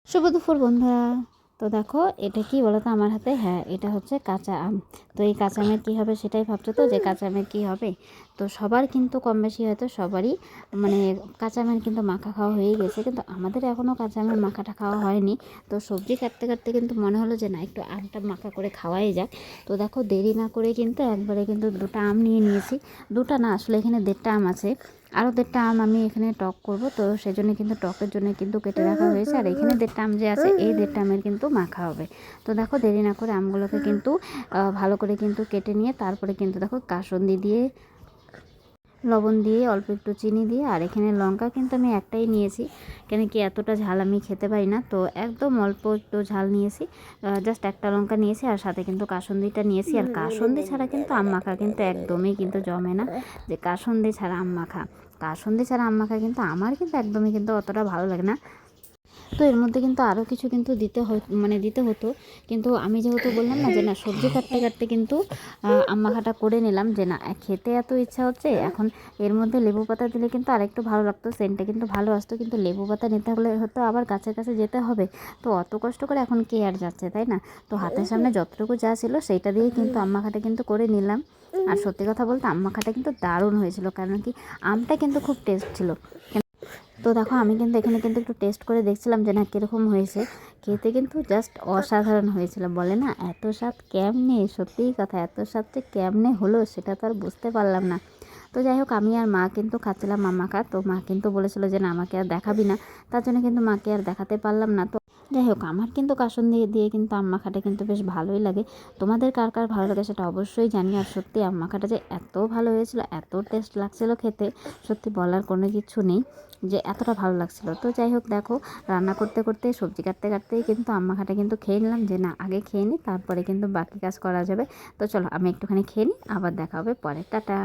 শুভ দুপুর বন্ধুরা। তো দেখো এটা কি বলো তো আমার হাতে, হ্যাঁ এটা হচ্ছে কাঁচা আম। তো এই কাঁচা আমের কী হবে সেটাই ভাবছো তো, যে কাঁচা আমের কী হবে। তো সবার কিন্তু কম বেশি হয়তো সবারই মানে কাঁচা আমের কিন্তু মাখা খাওয়া হয়ে গেছে, কিন্তু আমাদের এখনও কাঁচা আমের মাখাটা খাওয়া হয়নি। তো সবজি কাটতে কাটতে কিন্তু মনে হলো যে না, একটু আমটা মাখা করে খাওয়াই যাক। তো দেখো দেরি না করে কিন্তু একবারে কিন্তু দুটো আম নিয়ে নিয়েছি। দুটো না, আসলে এখানে 1.5টা আম আছে, আরও 1.5টা আম আমি এখানে টক করব, তো সেজন্য কিন্তু টকের জন্য কিন্তু কেটে রাখা হয়েছে। আর এখানে 1.5টা আম যে আছে, এই 1.5টা আমের কিন্তু মাখা হবে। তো দেখো দেরি না করে আমগুলোকে কিন্তু ভালো করে কিন্তু কেটে নিয়ে তারপরে কিন্তু দেখো কাসুন্দি দিয়ে, লবণ দিয়ে, অল্প একটু চিনি দিয়ে, আর এখানে লঙ্কা কিন্তু আমি একটাই নিয়েছি, কেন কি এতটা ঝাল আমি খেতে পারি না। তো একদম অল্প একটু ঝাল নিয়েছি, জাস্ট একটা লঙ্কা নিয়েছি, আর সাথে কিন্তু কাসুন্দিটা নিয়েছি। আর কাসুন্দি ছাড়া কিন্তু আম মাখা কিন্তু একদমই কিন্তু জমে না, যে কাসুন্দি ছাড়া আম মাখা। কাসুন্দি ছাড়া আম মাখা কিন্তু আমার কিন্তু একদমই কিন্তু অতটা ভালো লাগে না। তো এর মধ্যে কিন্তু আরও কিছু কিন্তু দিতে হতো, কিন্তু আমি যেহেতু বললাম না যে না, সবজি কাটতে কাটতে কিন্তু আম মাখাটা করে নিলাম, যে না খেতে এত ইচ্ছা হচ্ছে এখন। এর মধ্যে লেবু পাতা দিলে কিন্তু আরেকটু ভালো লাগতো, সেন্টটা কিন্তু ভালো আসতো, কিন্তু লেবু পাতা নিতে হলে হয়তো আবার গাছের কাছে যেতে হবে। তো অত কষ্ট করে এখন কে আর যাচ্ছে, তাই না। তো হাতের সামনে যতটুকু যা ছিল সেইটা দিয়েই কিন্তু আম মাখাটা কিন্তু করে নিলাম। আর সত্যি কথা বলতে আম মাখাটা কিন্তু দারুণ হয়েছিল, কারণ কি আমটা কিন্তু খুব টেস্ট ছিল। তো দেখো আমি কিন্তু এখানে কিন্তু একটু টেস্ট করে দেখছিলাম যে না কীরকম হয়েছে। খেতে কিন্তু জাস্ট অসাধারণ হয়েছিল, বলে না এত স্বাদ কেমনে, সত্যিই কথা, এত স্বাদ যে কেমনে হলো সেটা তো আর বুঝতে পারলাম না। তো যাই হোক, আমি আর মা কিন্তু খাচ্ছিলাম আম মাখা। তো মা কিন্তু বলেছিল যে না আমাকে আর দেখাবি না, তার জন্য কিন্তু মাকে আর দেখাতে পারলাম না। তো যাই হোক, আমার কিন্তু কাসুন্দি দিয়ে কিন্তু আম মাখাটা কিন্তু বেশ ভালোই লাগে। তোমাদের কার কার ভালো লাগে সেটা অবশ্যই জানি। আর সত্যি আম মাখাটা যে এত ভালো হয়েছিল, এত টেস্ট লাগছিল খেতে, সত্যি বলার কোনো কিছু নেই, যে এতটা ভালো লাগছিল। তো যাই হোক দেখো, রান্না করতে করতে, সবজি কাটতে কাটতেই কিন্তু আম মাখাটা কিন্তু খেয়ে নিলাম, যে না আগে খেয়ে নিই তারপরে কিন্তু বাকি কাজ করা যাবে। তো চলো আমি একটুখানি খেয়ে নিই, আবার দেখা হবে পরে, টাটা।